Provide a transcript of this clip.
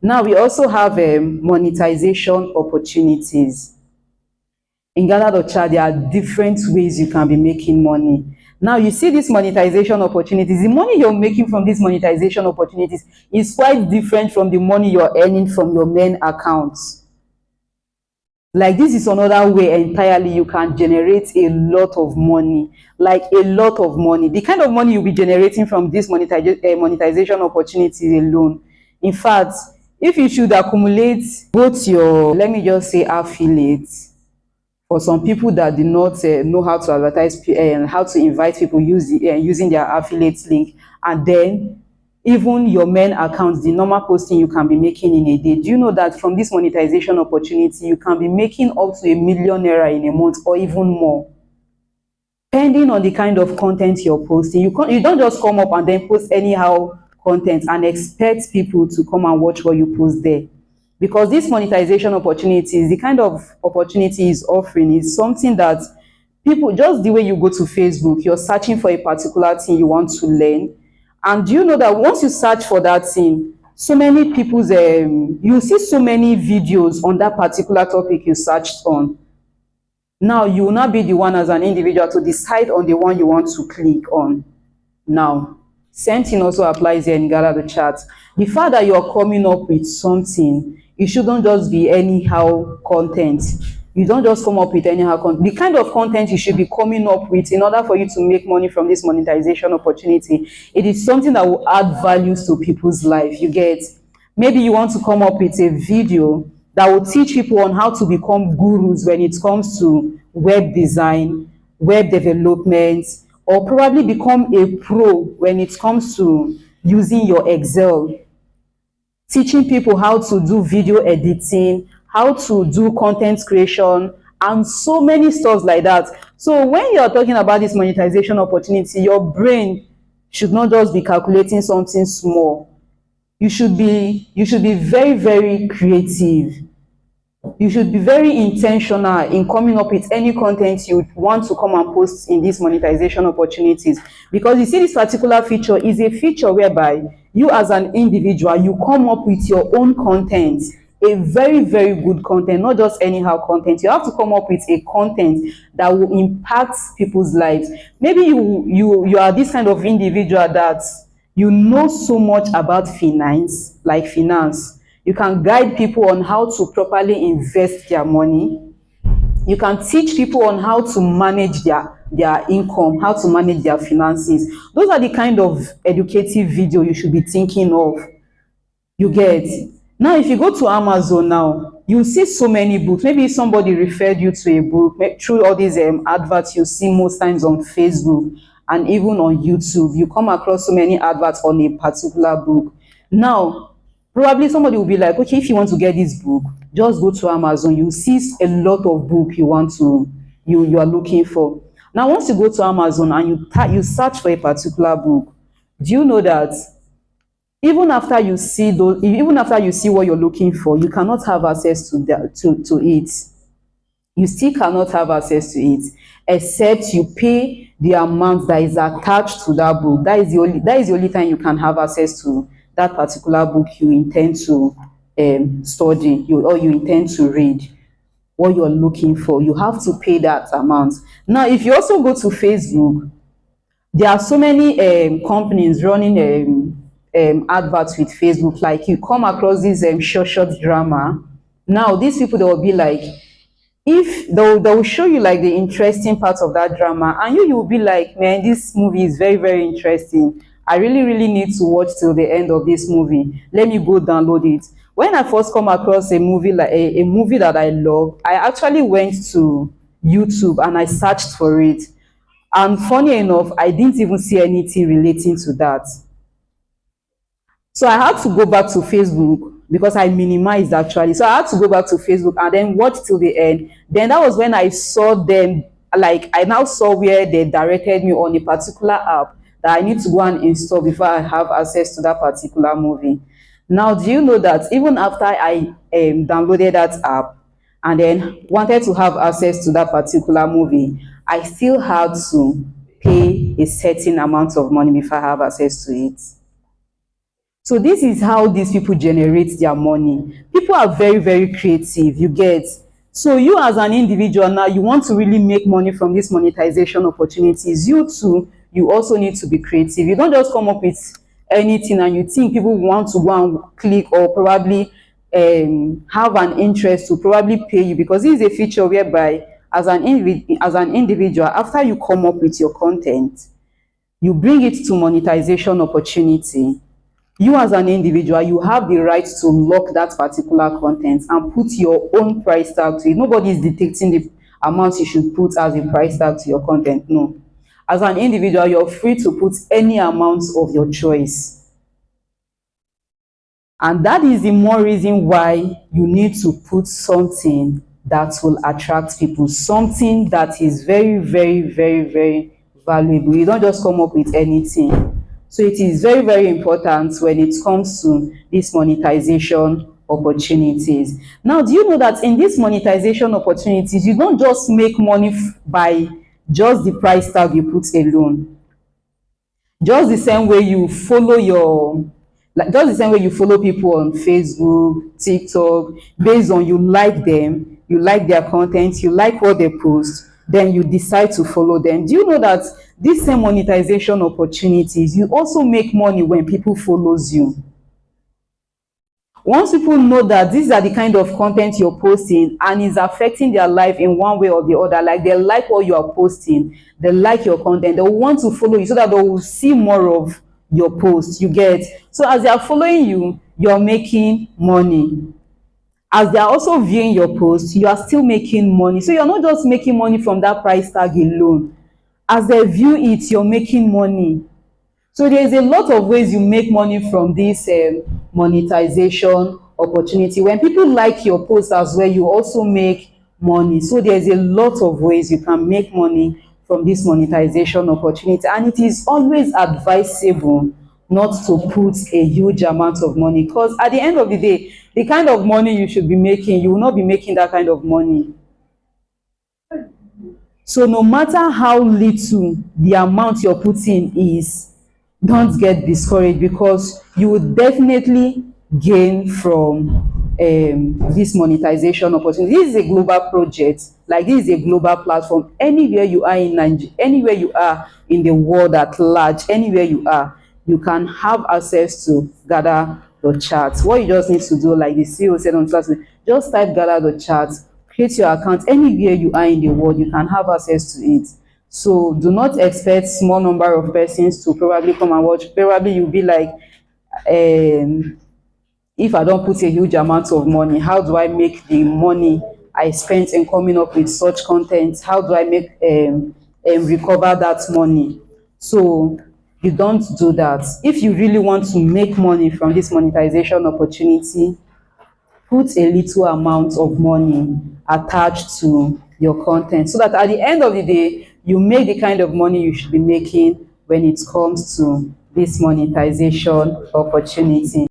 Now we also have monetization opportunities. In GADA.CHAT, there are different ways you can be making money. Now you see these monetization opportunities. The money you're making from these monetization opportunities is quite different from the money you're earning from your main accounts. Like, this is another way entirely you can generate a lot of money, like a lot of money. The kind of money you'll be generating from this monetization opportunities alone. In fact, if you should accumulate both your, let me just say, affiliates, for some people that do not know how to advertise and how to invite people using their affiliate link, and then even your main account, the normal posting you can be making in a day. Do you know that from this monetization opportunity, you can be making up to ₦1,000,000 in a month or even more, depending on the kind of content you're posting. You don't just come up and then post anyhow content and expect people to come and watch what you post there. Because this monetization opportunities, the kind of opportunity is offering is something that people, just the way you go to Facebook, you're searching for a particular thing you want to learn. And do you know that once you search for that thing, so many people's, you see so many videos on that particular topic you searched on. Now, you will not be the one as an individual to decide on the one you want to click on. Now, same thing also applies here in GADA.CHAT. The fact that you're coming up with something, it shouldn't just be anyhow content. You don't just come up with anyhow content. The kind of content you should be coming up with in order for you to make money from this monetization opportunity, it is something that will add values to people's life. You get? Maybe you want to come up with a video that will teach people on how to become gurus when it comes to web design, web development, or probably become a pro when it comes to using your Excel, teaching people how to do video editing, how to do content creation, and so many stuff like that. So when you're talking about this monetization opportunity, your brain should not just be calculating something small. You should be very, very creative. You should be very intentional in coming up with any content you want to come and post in these monetization opportunities. Because you see, this particular feature is a feature whereby you as an individual, you come up with your own content, a very, very good content, not just anyhow content. You have to come up with a content that will impact people's lives. Maybe you are this kind of individual that you know so much about finance, like finance. You can guide people on how to properly invest their money. You can teach people on how to manage their income, how to manage their finances. Those are the kind of educative video you should be thinking of. You get? Now, if you go to Amazon now, you see so many books. Maybe somebody referred you to a book through all these adverts you see most times on Facebook and even on YouTube. You come across so many adverts on a particular book. Now, probably somebody will be like, okay, if you want to get this book, just go to Amazon. You see a lot of book you are looking for. Now, once you go to Amazon and you search for a particular book, do you know that even after you see what you're looking for, you cannot have access to it. You still cannot have access to it except you pay the amount that is attached to that book. That is the only time you can have access to that particular book you intend to study, or you intend to read, what you're looking for. You have to pay that amount. Now, if you also go to Facebook, there are so many companies running adverts with Facebook. Like, you come across this short drama. Now, these people, they will be like, if they'll show you like the interesting parts of that drama, and you will be like, man, this movie is very, very interesting. I really, really need to watch till the end of this movie. Let me go download it. When I first come across a movie, like a movie that I love, I actually went to YouTube and I searched for it. And funny enough, I didn't even see anything relating to that. So I had to go back to Facebook because I minimized actually. So I had to go back to Facebook and then watch till the end. Then that was when I saw them, like I now saw where they directed me on a particular app that I need to go and install before I have access to that particular movie. Now, do you know that even after I downloaded that app and then wanted to have access to that particular movie, I still had to pay a certain amount of money before I have access to it. So this is how these people generate their money. People are very, very creative, you get. So you as an individual now, you want to really make money from this monetization opportunities. You too, you also need to be creative. You don't just come up with anything and you think people want to go and click or probably have an interest to probably pay you, because this is a feature whereby as an individual, after you come up with your content, you bring it to monetization opportunity. You as an individual, you have the right to lock that particular content and put your own price tag to it. Nobody is dictating the amount you should put as a price tag to your content. No. As an individual, you're free to put any amount of your choice. And that is the more reason why you need to put something that will attract people, something that is very, very, very, very valuable. You don't just come up with anything. So it is very, very important when it comes to this monetization opportunities. Now, do you know that in these monetization opportunities, you don't just make money by just the price tag you put alone? Just the same way you follow your, like just the same way you follow people on Facebook, TikTok, based on you like them, you like their content, you like what they post, then you decide to follow them. Do you know that these same monetization opportunities, you also make money when people follows you? Once people know that these are the kind of content you're posting and is affecting their life in one way or the other, like they like what you are posting, they like your content, they will want to follow you so that they will see more of your posts, you get. So as they are following you, you're making money. As they are also viewing your posts, you are still making money. So you're not just making money from that price tag alone. As they view it, you're making money. So there's a lot of ways you make money from this monetization opportunity. When people like your post as well, you also make money. So there's a lot of ways you can make money from this monetization opportunity. And it is always advisable not to put a huge amount of money, because at the end of the day, the kind of money you should be making, you will not be making that kind of money. So no matter how little the amount you're putting is, don't get discouraged, because you will definitely gain from this monetization opportunity. This is a global project, like this is a global platform. Anywhere you are in Nigeria, anywhere you are in the world at large, anywhere you are, you can have access to GADA.CHAT. What you just need to do, like the CEO said on Saturday, just type GADA.CHAT, create your account. Anywhere you are in the world, you can have access to it. So do not expect small number of persons to probably come and watch. Probably you'll be like, if I don't put a huge amount of money, how do I make the money I spent in coming up with such content? How do I make recover that money? So you don't do that. If you really want to make money from this monetization opportunity, put a little amount of money attached to your content, so that at the end of the day, you make the kind of money you should be making when it comes to this monetization opportunity.